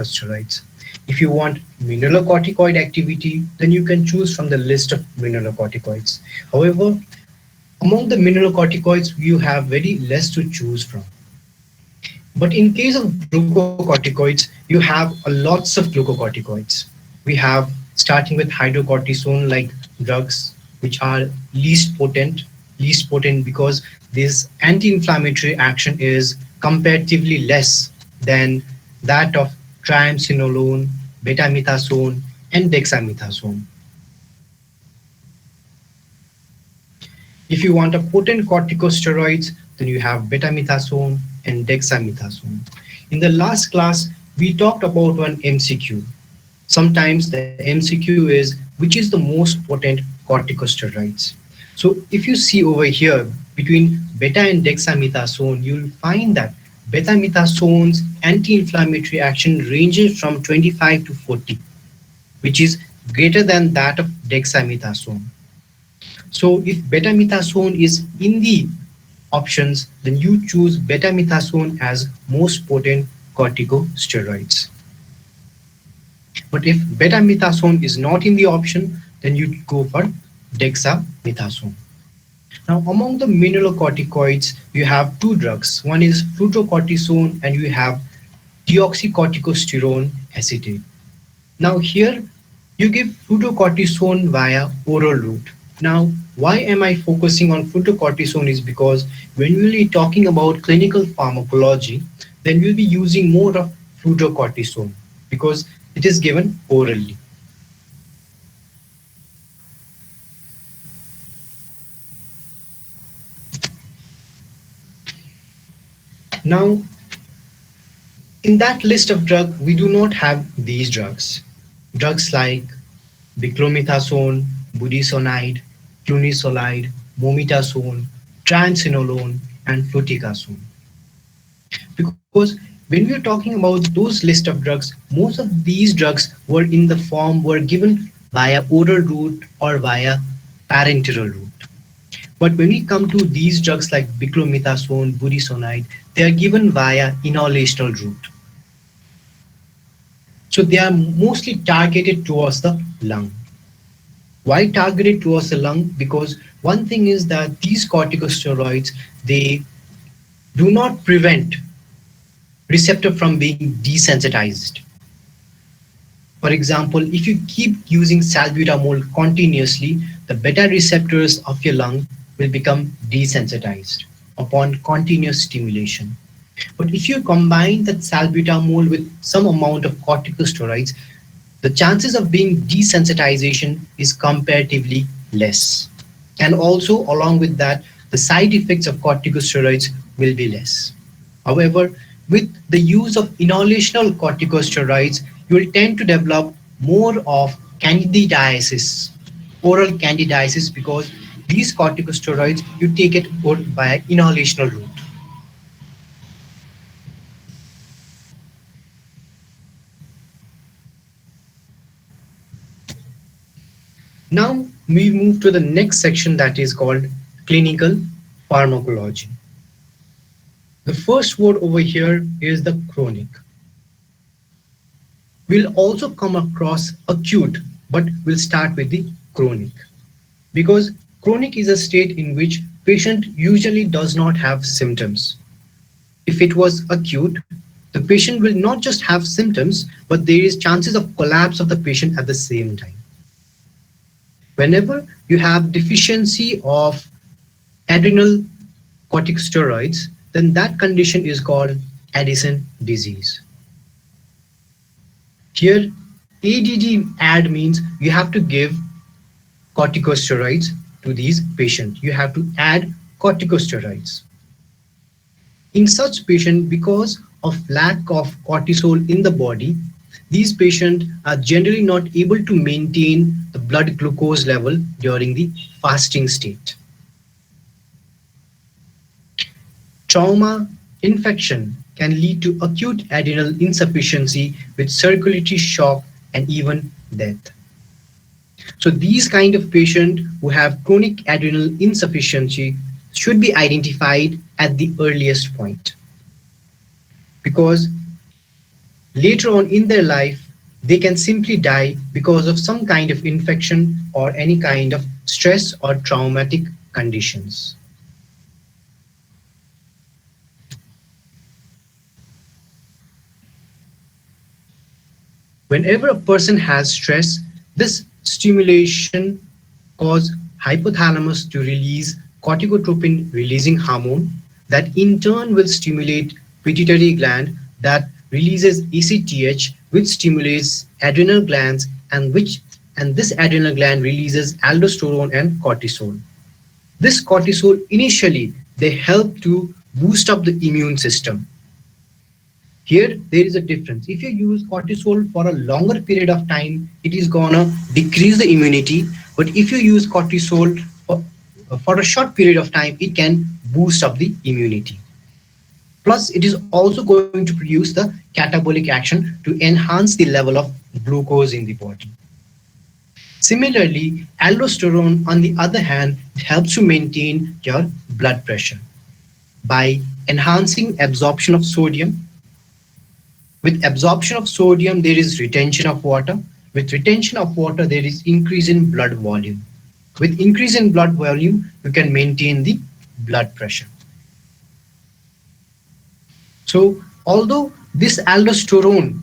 corticosteroids. If you want mineralocorticoid activity, then you can choose from the list of mineralocorticoids. However, among the mineralocorticoids, you have very less to choose from. But in case of glucocorticoids, you have a lots of glucocorticoids. We have starting with hydrocortisone like drugs, which are least potent because this anti-inflammatory action is comparatively less than that of triamcinolone, betamethasone, and dexamethasone. If you want a potent corticosteroids, then you have betamethasone and dexamethasone. In the last class, we talked about one MCQ. Sometimes the MCQ is which is the most potent corticosteroids. So if you see over here between beta and dexamethasone, you'll find that betamethasone anti-inflammatory action ranges from 25 to 40, which is greater than that of dexamethasone. So if betamethasone is in the options, then you choose betamethasone as most potent corticosteroids. But if betamethasone is not in the option, then you go for dexamethasone. Now, among the mineralocorticoids, you have two drugs. One is fludrocortisone and you have deoxycorticosterone acetate. Now here, you give fludrocortisone via oral route. Now, why am I focusing on fludrocortisone is because when we'll be talking about clinical pharmacology, then we'll be using more of fludrocortisone because it is given orally. Now, in that list of drugs, we do not have these drugs. Drugs like beclomethasone, budesonide, flunisolide, mometasone, triamcinolone, and fluticasone. Because when we are talking about those list of drugs, most of these drugs were given via oral route or via parenteral route. But when we come to these drugs like beclomethasone, budesonide, they are given via inhalational route. So they are mostly targeted towards the lung. Why targeted towards the lung? Because one thing is that these corticosteroids, they do not prevent receptor from being desensitized. For example, if you keep using salbutamol continuously, the beta receptors of your lung will become desensitized upon continuous stimulation. But if you combine that salbutamol with some amount of corticosteroids, the chances of being desensitization is comparatively less. And also along with that, the side effects of corticosteroids will be less. However, with the use of inhalational corticosteroids, you will tend to develop more of candidiasis, oral candidiasis, because these corticosteroids, you take it via inhalational route. Now we move to the next section that is called clinical pharmacology. The first word over here is the chronic. We'll also come across acute, but we'll start with the chronic. Because chronic is a state in which patient usually does not have symptoms. If it was acute, the patient will not just have symptoms, but there is chances of collapse of the patient at the same time. Whenever you have deficiency of adrenal corticosteroids, then that condition is called Addison disease. Here, ADD add means you have to give corticosteroids to these patients. You have to add corticosteroids. In such patient, because of lack of cortisol in the body, these patients are generally not able to maintain the blood glucose level during the fasting state. Trauma infection can lead to acute adrenal insufficiency with circulatory shock and even death. So these kind of patients who have chronic adrenal insufficiency should be identified at the earliest point, because later on in their life, they can simply die because of some kind of infection or any kind of stress or traumatic conditions. Whenever a person has stress, this stimulation cause hypothalamus to release corticotropin releasing hormone that in turn will stimulate pituitary gland that releases ACTH, which stimulates adrenal glands, and this adrenal gland releases aldosterone and cortisol. This cortisol initially they help to boost up the immune system. Here there is a difference. If you use cortisol for a longer period of time, it is gonna decrease the immunity. But if you use cortisol for a short period of time, it can boost up the immunity. Plus, it is also going to produce the catabolic action to enhance the level of glucose in the body. Similarly, aldosterone, on the other hand, helps to maintain your blood pressure by enhancing absorption of sodium. With absorption of sodium, there is retention of water. With retention of water, there is increase in blood volume. With increase in blood volume, you can maintain the blood pressure. So, although this aldosterone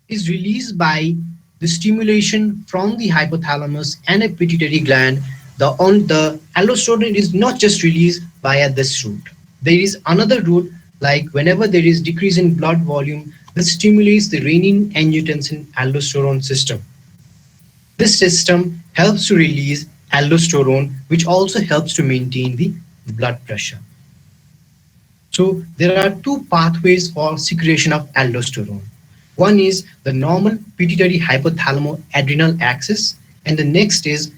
is released by the stimulation from the hypothalamus and a pituitary gland, the aldosterone is not just released via this route. There is another route, like whenever there is decrease in blood volume, this stimulates the renin-angiotensin aldosterone system. This system helps to release aldosterone, which also helps to maintain the blood pressure. So there are two pathways for secretion of aldosterone. One is the normal pituitary hypothalamo-adrenal axis, and the next is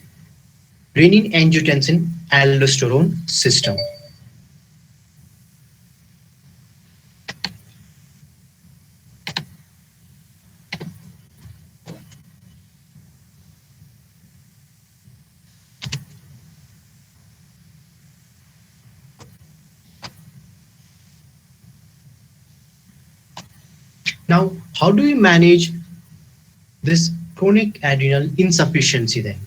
renin-angiotensin aldosterone system. Now, how do we manage this chronic adrenal insufficiency then?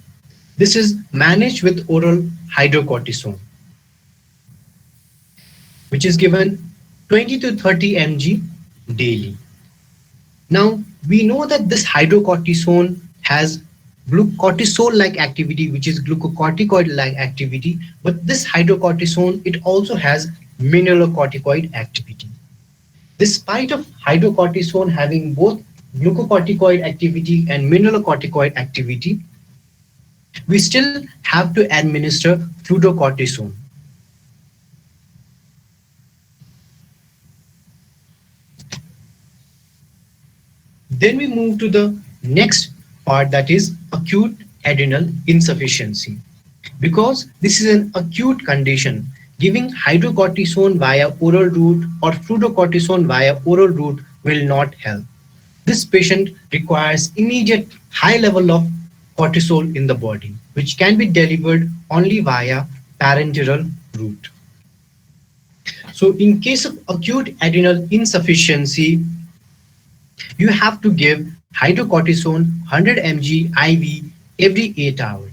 This is managed with oral hydrocortisone, which is given 20 to 30 mg daily. Now, we know that this hydrocortisone has cortisol-like activity, which is glucocorticoid-like activity, but this hydrocortisone, it also has mineralocorticoid activity. Despite of hydrocortisone having both glucocorticoid activity and mineralocorticoid activity, we still have to administer fluorocortisone. Then we move to the next part, that is acute adrenal insufficiency. Because this is an acute condition, giving hydrocortisone via oral route or fluorocortisone via oral route will not help. This patient requires immediate high level of cortisol in the body, which can be delivered only via parenteral route. So in case of acute adrenal insufficiency, you have to give hydrocortisone 100 mg IV every 8 hours.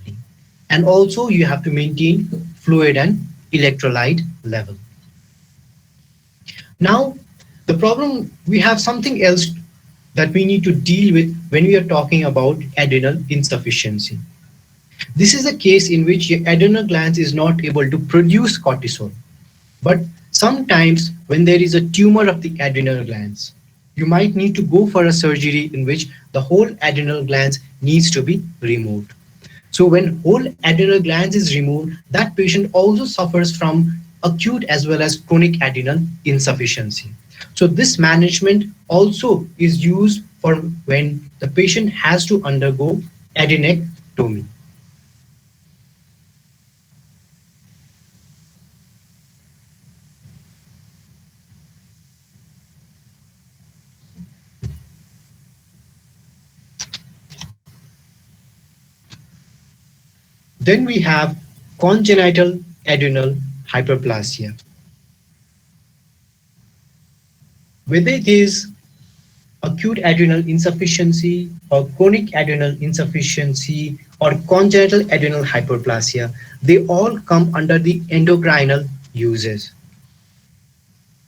And also you have to maintain fluid and electrolyte level. Now, the problem, we have something else that we need to deal with when we are talking about adrenal insufficiency. This is a case in which your adrenal glands is not able to produce cortisol. But sometimes when there is a tumor of the adrenal glands, you might need to go for a surgery in which the whole adrenal glands needs to be removed. So when whole adrenal glands is removed, that patient also suffers from acute as well as chronic adrenal insufficiency. So this management also is used for when the patient has to undergo adrenectomy. Then we have congenital adrenal hyperplasia. Whether it is acute adrenal insufficiency or chronic adrenal insufficiency or congenital adrenal hyperplasia, they all come under the endocrinal uses.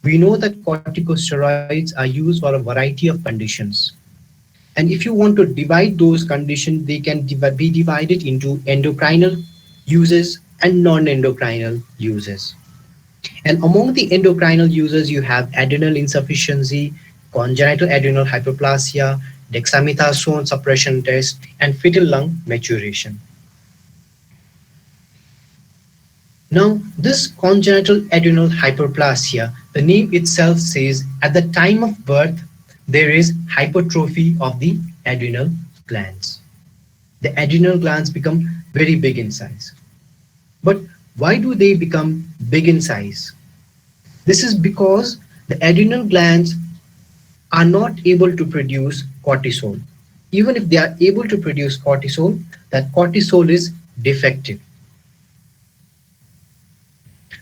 We know that corticosteroids are used for a variety of conditions. And if you want to divide those conditions, they can be divided into endocrinal uses and non-endocrinal uses. And among the endocrinal users, you have adrenal insufficiency, congenital adrenal hyperplasia, dexamethasone suppression test, and fetal lung maturation. Now, this congenital adrenal hyperplasia, the name itself says at the time of birth, there is hypertrophy of the adrenal glands. The adrenal glands become very big in size. But why do they become big in size? This is because the adrenal glands are not able to produce cortisol. Even if they are able to produce cortisol, that cortisol is defective.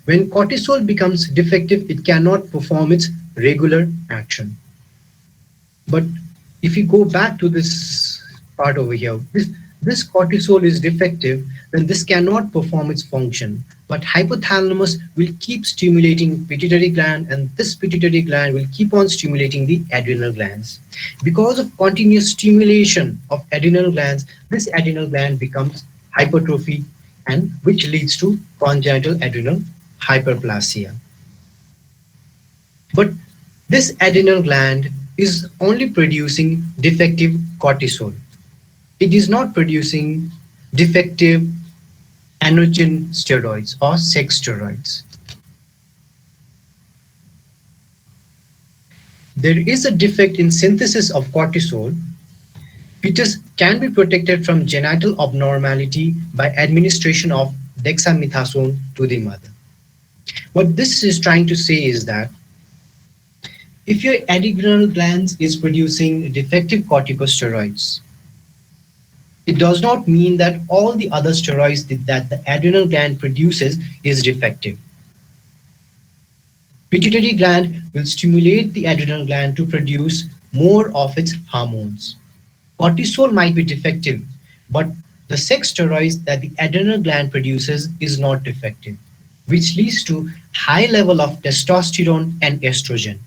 When cortisol becomes defective, it cannot perform its regular action. But if you go back to this part over here, this cortisol is defective, then this cannot perform its function. But hypothalamus will keep stimulating pituitary gland, and this pituitary gland will keep on stimulating the adrenal glands. Because of continuous stimulation of adrenal glands, this adrenal gland becomes hypertrophy, and which leads to congenital adrenal hyperplasia. But this adrenal gland is only producing defective cortisol. It is not producing defective androgen steroids or sex steroids. There is a defect in synthesis of cortisol. Fetus can be protected from genital abnormality by administration of dexamethasone to the mother. What this is trying to say is that if your adrenal glands is producing defective corticosteroids, it does not mean that all the other steroids that the adrenal gland produces is defective. Pituitary gland will stimulate the adrenal gland to produce more of its hormones. Cortisol might be defective, but the sex steroids that the adrenal gland produces is not defective, which leads to high level of testosterone and estrogen.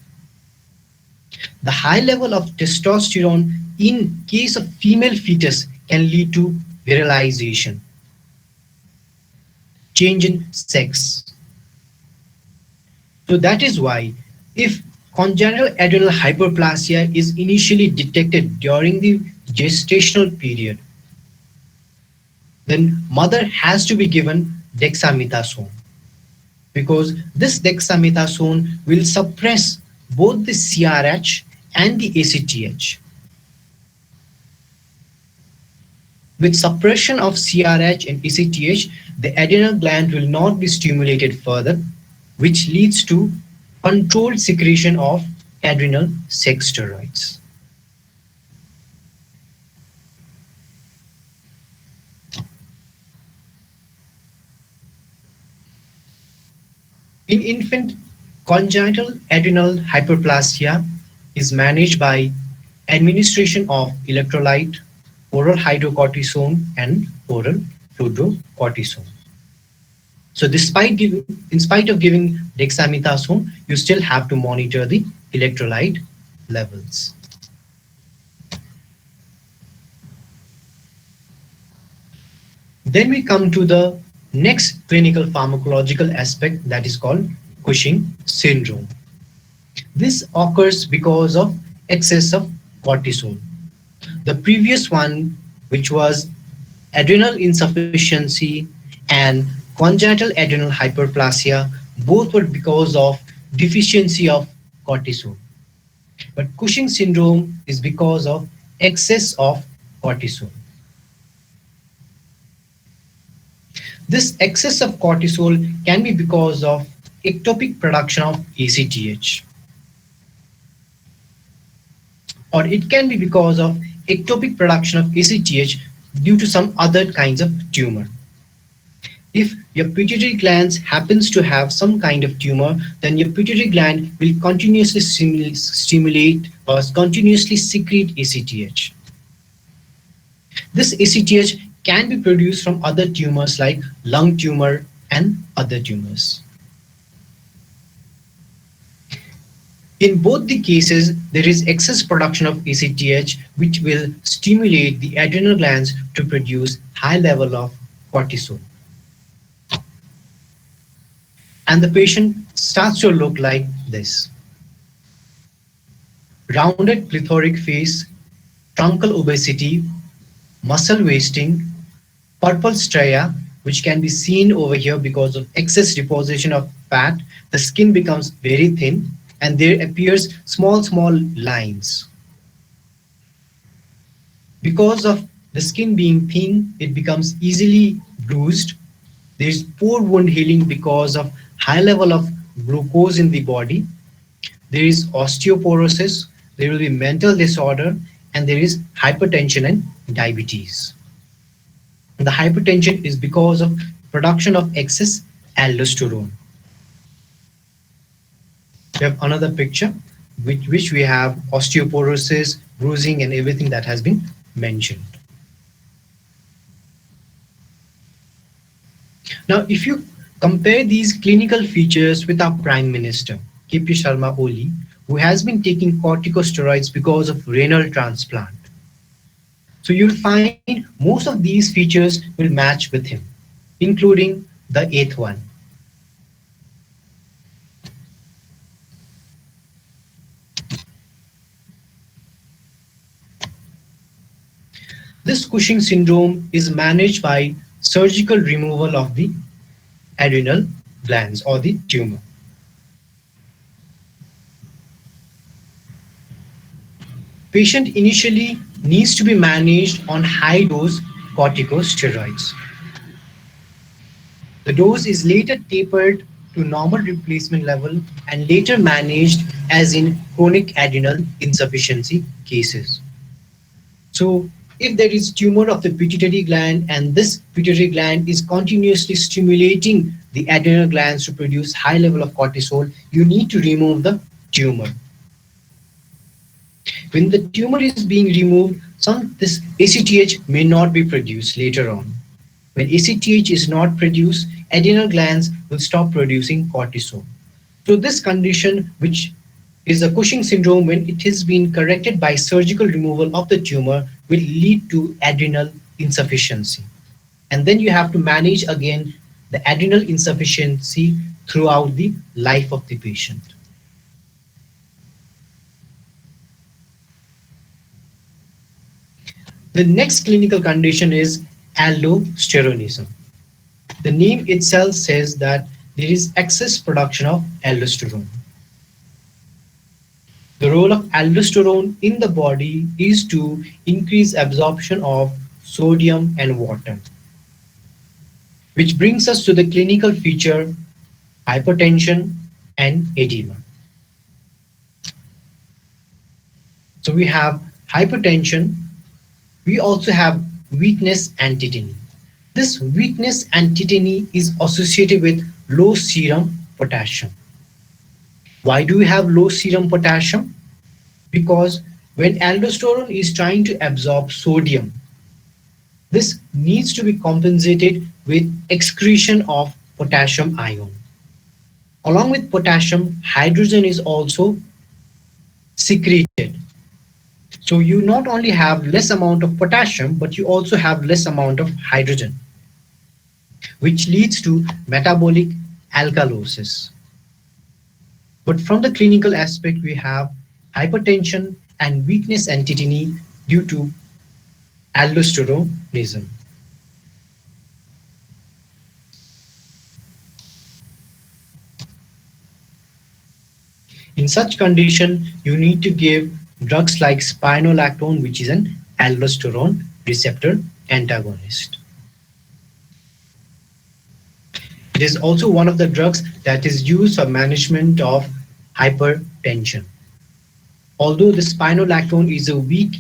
The high level of testosterone in case of female fetus can lead to virilization, change in sex. So that is why if congenital adrenal hyperplasia is initially detected during the gestational period, then mother has to be given dexamethasone, because this dexamethasone will suppress both the CRH and the ACTH. With suppression of CRH and ACTH, the adrenal gland will not be stimulated further, which leads to controlled secretion of adrenal sex steroids. In infant, congenital adrenal hyperplasia is managed by administration of electrolyte, oral hydrocortisone, and oral fluorocortisone. So in spite of giving dexamethasone, you still have to monitor the electrolyte levels. Then we come to the next clinical pharmacological aspect, that is called Cushing syndrome. This occurs because of excess of cortisol. The previous one, which was adrenal insufficiency and congenital adrenal hyperplasia, both were because of deficiency of cortisol. But Cushing syndrome is because of excess of cortisol. This excess of cortisol can be because of ectopic production of ACTH, or it can be because of ectopic production of ACTH due to some other kinds of tumor. If your pituitary gland happens to have some kind of tumor, then your pituitary gland will continuously stimulate or continuously secrete ACTH. This ACTH can be produced from other tumors like lung tumor and other tumors. In both the cases, there is excess production of ACTH, which will stimulate the adrenal glands to produce high level of cortisol. And the patient starts to look like this: rounded plethoric face, truncal obesity, muscle wasting, purple stria, which can be seen over here because of excess deposition of fat. The skin becomes very thin and there appears small lines. Because of the skin being thin, it becomes easily bruised. There is poor wound healing because of high level of glucose in the body. There is osteoporosis, there will be mental disorder, and there is hypertension and diabetes. The hypertension is because of production of excess aldosterone. We have another picture which we have osteoporosis, bruising, and everything that has been mentioned. Now, if you compare these clinical features with our Prime Minister, KP Sharma Oli, who has been taking corticosteroids because of renal transplant. So you'll find most of these features will match with him, including the eighth one. This Cushing syndrome is managed by surgical removal of the adrenal glands or the tumor. Patient initially needs to be managed on high dose corticosteroids. The dose is later tapered to normal replacement level and later managed as in chronic adrenal insufficiency cases. So if there is tumor of the pituitary gland and this pituitary gland is continuously stimulating the adrenal glands to produce high level of cortisol, you need to remove the tumor. When the tumor is being removed, this ACTH may not be produced later on. When ACTH is not produced, adrenal glands will stop producing cortisol. So this condition, which is a Cushing syndrome, when it has been corrected by surgical removal of the tumor, will lead to adrenal insufficiency. And then you have to manage again the adrenal insufficiency throughout the life of the patient. The next clinical condition is aldosteronism. The name itself says that there is excess production of aldosterone. The role of aldosterone in the body is to increase absorption of sodium and water, which brings us to the clinical feature hypertension and edema. So we have hypertension. We also have weakness and tetany. This weakness and tetany is associated with low serum potassium. Why do we have low serum potassium? Because when aldosterone is trying to absorb sodium, this needs to be compensated with excretion of potassium ion. Along with potassium, hydrogen is also secreted. So you not only have less amount of potassium, but you also have less amount of hydrogen, which leads to metabolic alkalosis. But from the clinical aspect, we have hypertension and weakness and tetany due to aldosteronism. In such condition, you need to give drugs like spironolactone, which is an aldosterone receptor antagonist. It is also one of the drugs that is used for management of hypertension. Although the spironolactone is a weak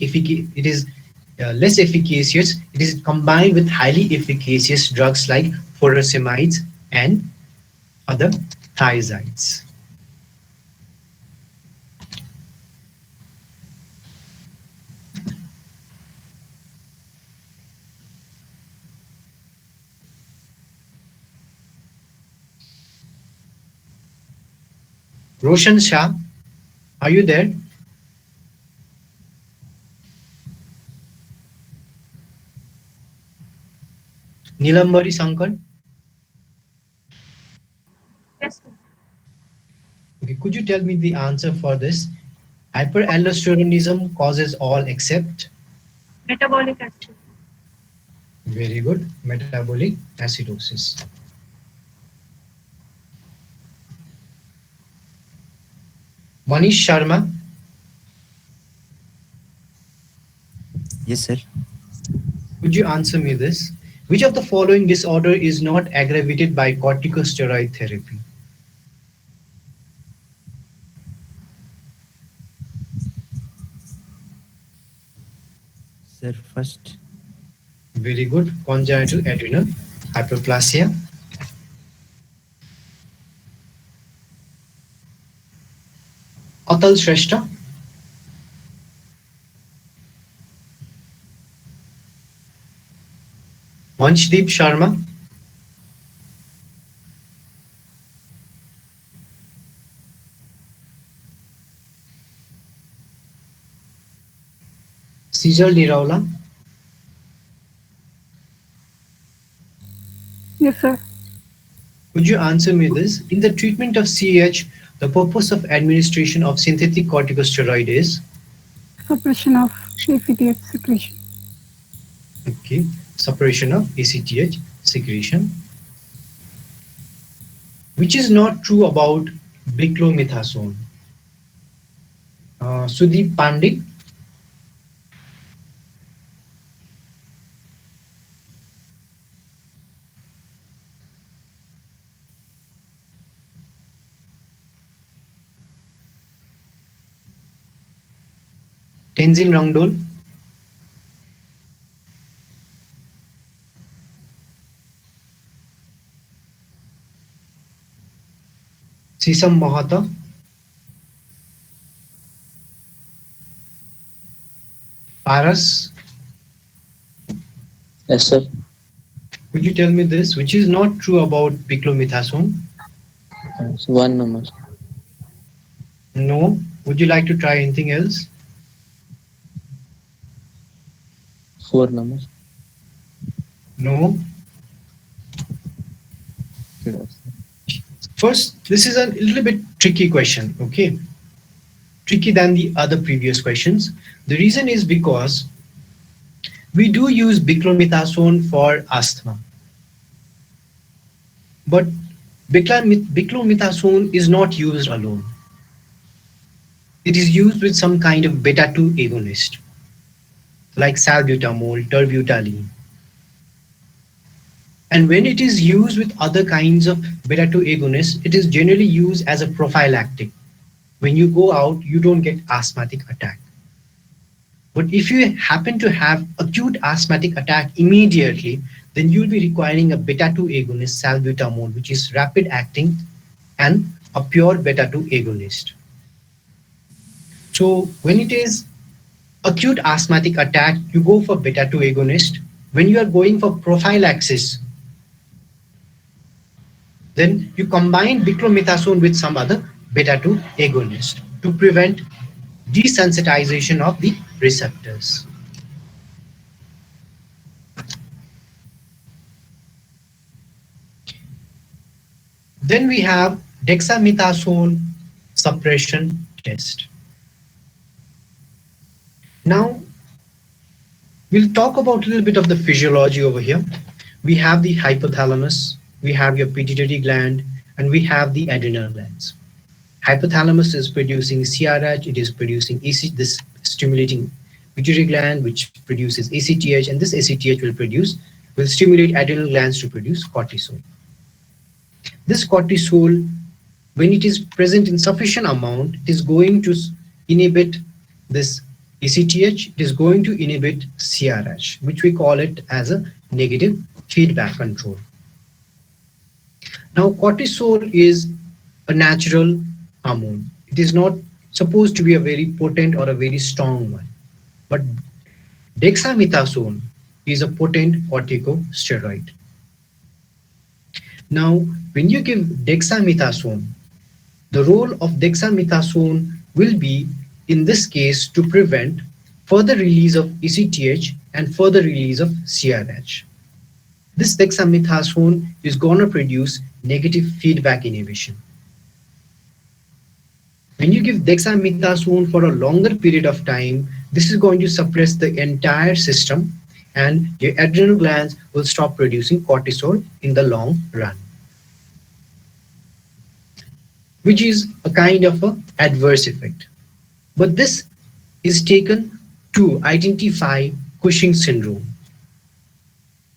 less efficacious, it is combined with highly efficacious drugs like furosemides, and other thiazides. Roshan Shah, are you there? Nilambari Sankar? Yes, sir. Okay, could you tell me the answer for this? Hyperaldosteronism causes all except. Metabolic acidity. Very good. Metabolic acidosis. Manish Sharma, Yes, sir. could you answer me this? Which of the following disorder is not aggravated by corticosteroid therapy? Sir, first. Very good. Congenital adrenal hyperplasia. Atal Shrestha, Vanshdeep Sharma, Caesar Niraula, Yes, sir. could you answer me this? In the treatment of CAH, the purpose of administration of synthetic corticosteroid is Suppression of ACTH secretion. okay, suppression of ACTH secretion, which is not true about biclomethasone. Sudeep Pandey, Tenzin Rangdol, Sisam Mahata, Paras, Yes, sir. could you tell me this? Which is not true about biclomethasone? So one number. No. Would you like to try anything else? Four numbers. No. Yes. First, this is a little bit tricky question, okay? Tricky than the other previous questions. The reason is because we do use biclomethasone for asthma, but biclomethasone is not used alone. It is used with some kind of beta-2 agonist, like salbutamol, terbutaline. And when it is used with other kinds of beta-2 agonists, it is generally used as a prophylactic. When you go out, you don't get asthmatic attack. But if you happen to have acute asthmatic attack immediately, then you'll be requiring a beta-2 agonist, salbutamol, which is rapid acting and a pure beta-2 agonist. So when it is acute asthmatic attack, you go for beta-2 agonist. When you are going for prophylaxis, then you combine biclomethasone with some other beta-2 agonist to prevent desensitization of the receptors. Then we have dexamethasone suppression test. Now we'll talk about a little bit of the physiology over here. We have the hypothalamus, we have your pituitary gland, and we have the adrenal glands. Hypothalamus is producing CRH, it is producing this stimulating pituitary gland, which produces ACTH, and this ACTH will stimulate adrenal glands to produce cortisol. This cortisol, when it is present in sufficient amount, it is going to inhibit this ACTH, it is going to inhibit CRH, which we call it as a negative feedback control. Now, cortisol is a natural hormone. It is not supposed to be a very potent or a very strong one. But dexamethasone is a potent corticosteroid. Now, when you give dexamethasone, the role of dexamethasone will be, in this case, to prevent further release of ACTH and further release of CRH. This dexamethasone is going to produce negative feedback inhibition. When you give dexamethasone for a longer period of time, this is going to suppress the entire system and your adrenal glands will stop producing cortisol in the long run, which is a kind of a adverse effect. But this is taken to identify Cushing syndrome.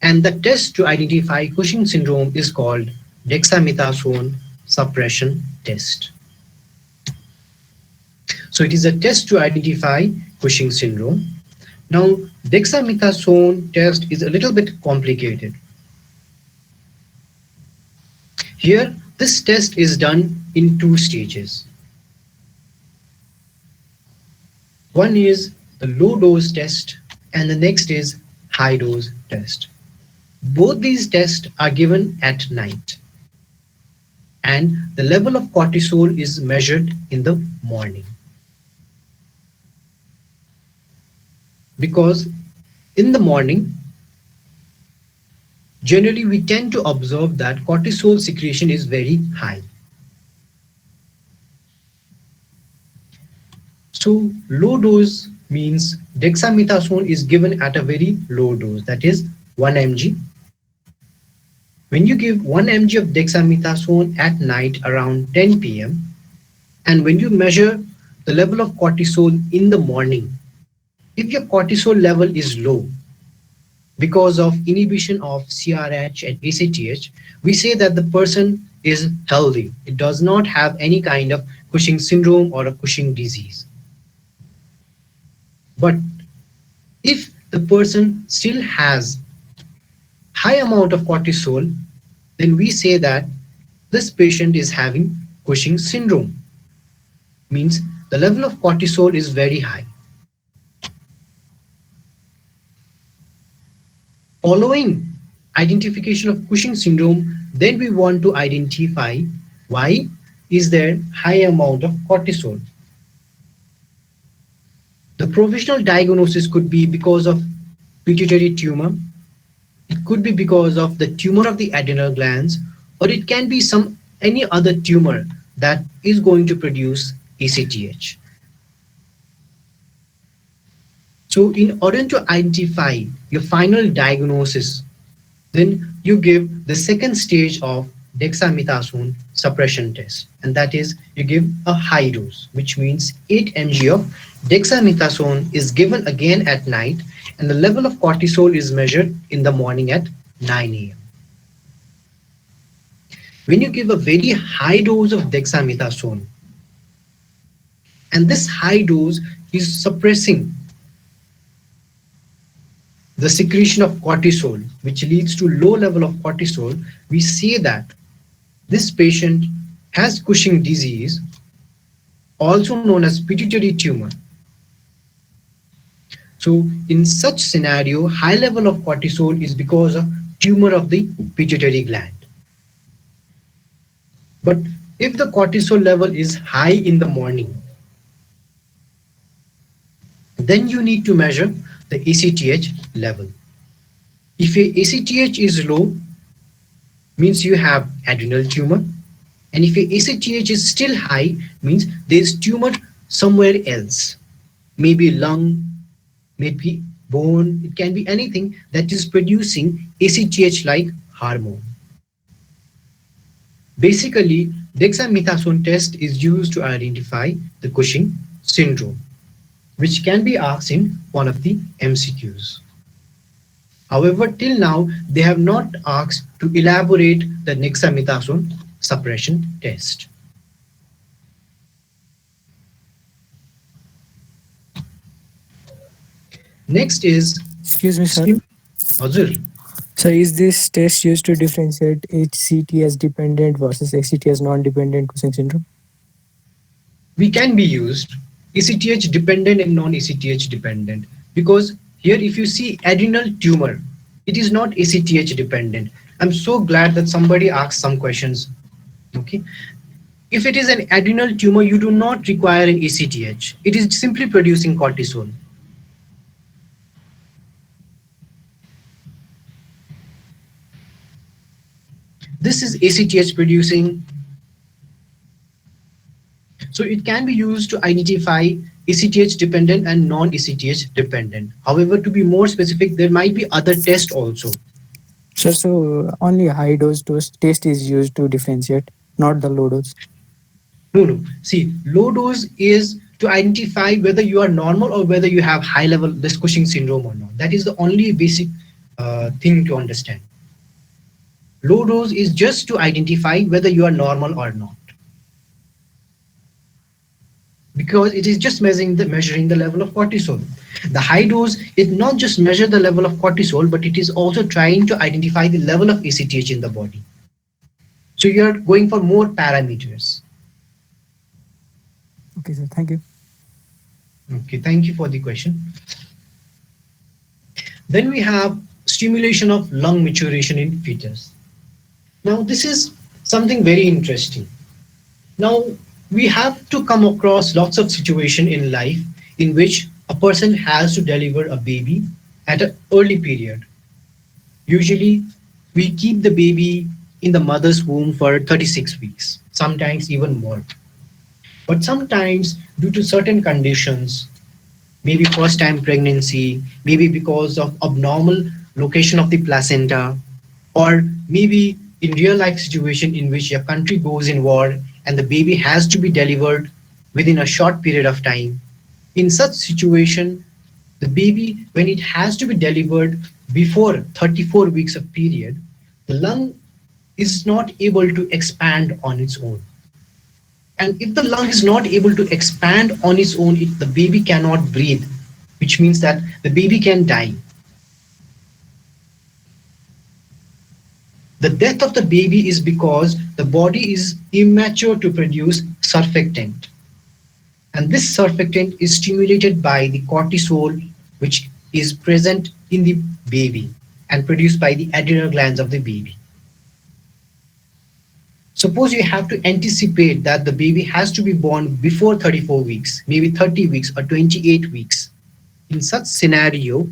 And the test to identify Cushing syndrome is called dexamethasone suppression test. So it is a test to identify Cushing syndrome. Now, dexamethasone test is a little bit complicated. Here, this test is done in two stages. One is the low dose test and the next is high dose test. Both these tests are given at night and the level of cortisol is measured in the morning. Because in the morning, generally we tend to observe that cortisol secretion is very high. So low dose means dexamethasone is given at a very low dose, that is 1 mg. When you give 1 mg of dexamethasone at night around 10 p.m. and when you measure the level of cortisol in the morning, if your cortisol level is low because of inhibition of CRH and ACTH, we say that the person is healthy. It does not have any kind of Cushing syndrome or a Cushing disease. But if the person still has high amount of cortisol, then we say that this patient is having Cushing syndrome. Means the level of cortisol is very high. Following identification of Cushing syndrome, then we want to identify why is there high amount of cortisol. The provisional diagnosis could be because of pituitary tumor, it could be because of the tumor of the adrenal glands, or it can be some any other tumor that is going to produce ACTH. So in order to identify your final diagnosis, then you give the second stage of dexamethasone suppression test, and that is you give a high dose, which means 8 mg of dexamethasone is given again at night and the level of cortisol is measured in the morning at 9 a.m. When you give a very high dose of dexamethasone, and this high dose is suppressing the secretion of cortisol, which leads to low level of cortisol, we say that this patient has Cushing disease, also known as pituitary tumor. So in such scenario, high level of cortisol is because of tumor of the pituitary gland. But if the cortisol level is high in the morning, then you need to measure the ACTH level. If your ACTH is low, means you have adrenal tumor, and if your ACTH is still high, means there is tumor somewhere else, maybe lung, maybe bone, it can be anything that is producing ACTH-like hormone. Basically, dexamethasone test is used to identify the Cushing syndrome, which can be asked in one of the MCQs. However, till now, they have not asked to elaborate the dexamethasone suppression test. Next is Excuse me, sir. Hazur. So is this test used to differentiate HCTS dependent versus HCTS non-dependent Cushing syndrome? We can be used ACTH dependent and non-ACTH dependent, because here if you see adrenal tumor, it is not ACTH dependent. I'm so glad that somebody asked some questions. Okay, if it is an adrenal tumor, you do not require an ACTH. It is simply producing cortisol. This is ACTH producing, so it can be used to identify ACTH dependent and non-ACTH dependent. However, to be more specific, there might be other tests also. So only high dose test is used to differentiate, not the low dose. No, no. See, low dose is to identify whether you are normal or whether you have high level this Cushing syndrome or not. That is the only basic thing to understand. Low dose is just to identify whether you are normal or not, because it is just measuring the level of cortisol. The high dose is not just measure the level of cortisol, but it is also trying to identify the level of ACTH in the body. So you are going for more parameters. Okay, sir. Thank you. Okay, thank you for the question. Then we have stimulation of lung maturation in fetus. Now this is something very interesting. Now we have to come across lots of situation in life in which a person has to deliver a baby at an early period. Usually we keep the baby in the mother's womb for 36 weeks, sometimes even more. But sometimes due to certain conditions, maybe first time pregnancy, maybe because of abnormal location of the placenta, or maybe in real life situation in which your country goes in war and the baby has to be delivered within a short period of time. In such situation, the baby, when it has to be delivered before 34 weeks of period, the lung is not able to expand on its own. And if the lung is not able to expand on its own, the baby cannot breathe, which means that the baby can die. The death of the baby is because the body is immature to produce surfactant. And this surfactant is stimulated by the cortisol, which is present in the baby and produced by the adrenal glands of the baby. Suppose you have to anticipate that the baby has to be born before 34 weeks, maybe 30 weeks or 28 weeks. In such scenario,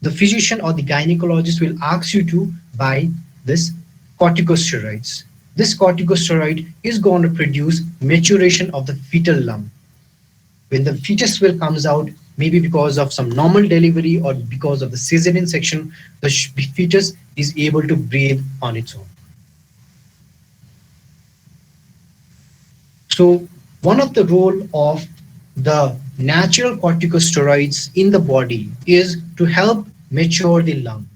the physician or the gynecologist will ask you to buy this corticosteroids. This corticosteroid is going to produce maturation of the fetal lung. When the fetus will comes out, maybe because of some normal delivery or because of the cesarean section, the fetus is able to breathe on its own. So one of the role of the natural corticosteroids in the body is to help mature the lung.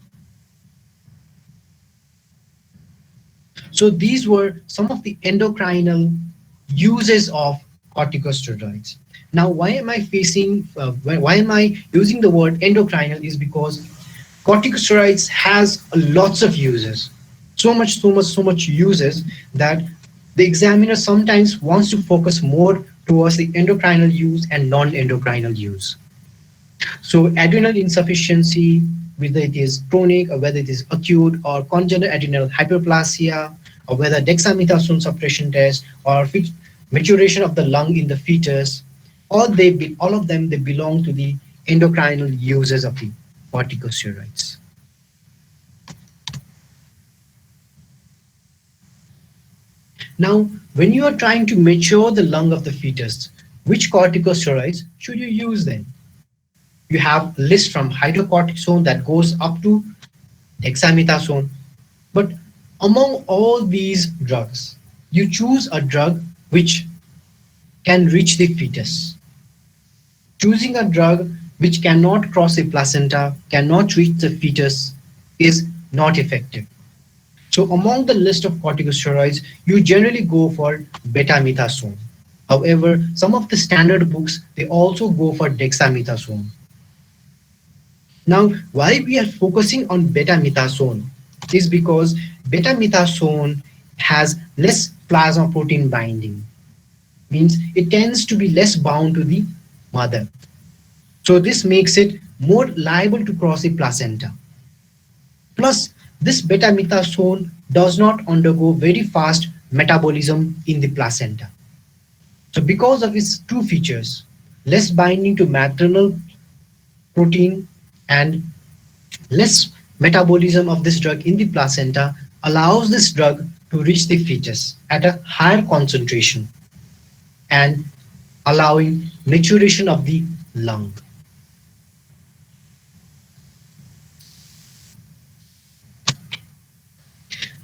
So these were some of the endocrinal uses of corticosteroids. Now, why am I using the word endocrinal is because corticosteroids has lots of uses, so much uses that the examiner sometimes wants to focus more towards the endocrinal use and non-endocrinal use. So adrenal insufficiency, whether it is chronic or whether it is acute, or congenital adrenal hyperplasia, or whether dexamethasone suppression test, or maturation of the lung in the fetus, all of them, they belong to the endocrinal uses of the corticosteroids. Now, when you are trying to mature the lung of the fetus, which corticosteroids should you use then? You have a list from hydrocortisone that goes up to dexamethasone. But among all these drugs, you choose a drug which can reach the fetus. Choosing a drug which cannot cross the placenta, cannot reach the fetus, is not effective. So among the list of corticosteroids, you generally go for betamethasone. However, some of the standard books, they also go for dexamethasone. Now, why we are focusing on betamethasone? is because betamethasone has less plasma protein binding, means it tends to be less bound to the mother. So this makes it more liable to cross the placenta. Plus, this betamethasone does not undergo very fast metabolism in the placenta. So because of its two features, less binding to maternal protein and less metabolism of this drug in the placenta allows this drug to reach the fetus at a higher concentration and allowing maturation of the lung.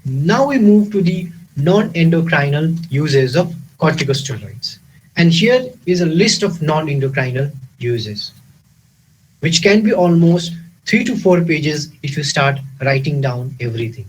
Now we move to the non-endocrinal uses of corticosteroids. And here is a list of non-endocrinal uses, which can be almost 3 to 4 pages if you start writing down everything.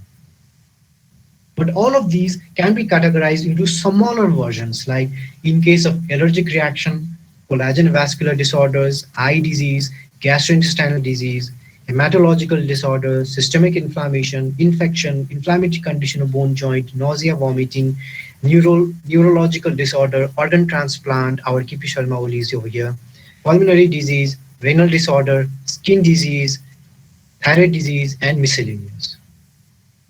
But all of these can be categorized into smaller versions, like in case of allergic reaction, collagen vascular disorders, eye disease, gastrointestinal disease, hematological disorders, systemic inflammation, infection, inflammatory condition of bone joint, nausea, vomiting, neurological disorder, organ transplant, our Kipi Sharma Oli is over here, pulmonary disease, renal disorder, skin disease, thyroid disease, and miscellaneous.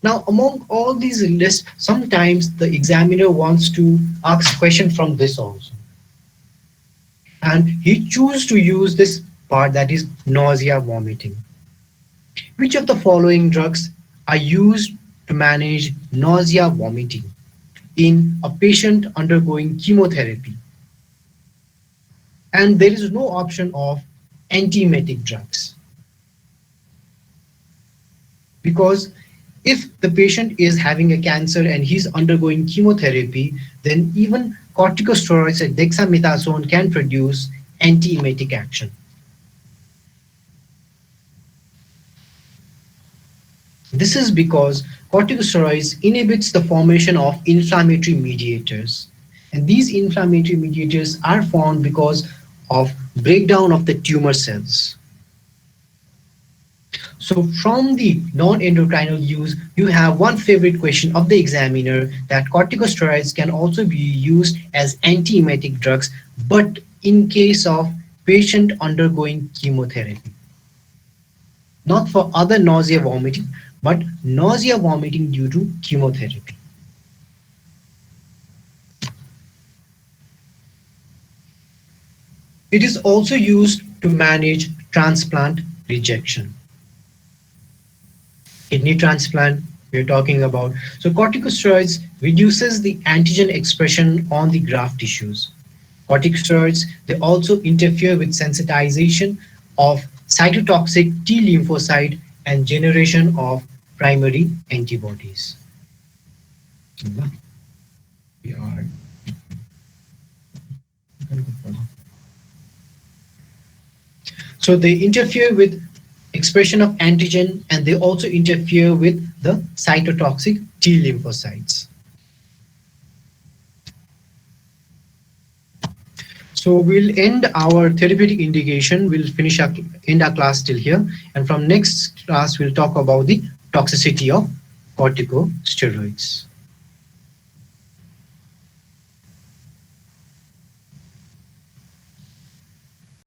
Now, among all these lists, sometimes the examiner wants to ask question from this also. And he chooses to use this part, that is nausea, vomiting. Which of the following drugs are used to manage nausea, vomiting in a patient undergoing chemotherapy? And there is no option of antiemetic drugs. Because if the patient is having a cancer and he's undergoing chemotherapy, then even corticosteroids like dexamethasone can produce antiemetic action. This is because corticosteroids inhibits the formation of inflammatory mediators. And these inflammatory mediators are formed because of breakdown of the tumor cells. So from the non-endocrinal use, you have one favorite question of the examiner, that corticosteroids can also be used as antiemetic drugs, but in case of patient undergoing chemotherapy. Not for other nausea vomiting, but nausea vomiting due to chemotherapy. It is also used to manage transplant rejection. Kidney transplant we're talking about. So corticosteroids reduces the antigen expression on the graft tissues. Corticosteroids, they also interfere with sensitization of cytotoxic T lymphocyte and generation of primary antibodies. We are So they interfere with expression of antigen, and they also interfere with the cytotoxic T lymphocytes. So we'll end our therapeutic indication. We'll end our class till here. And from next class, we'll talk about the toxicity of corticosteroids.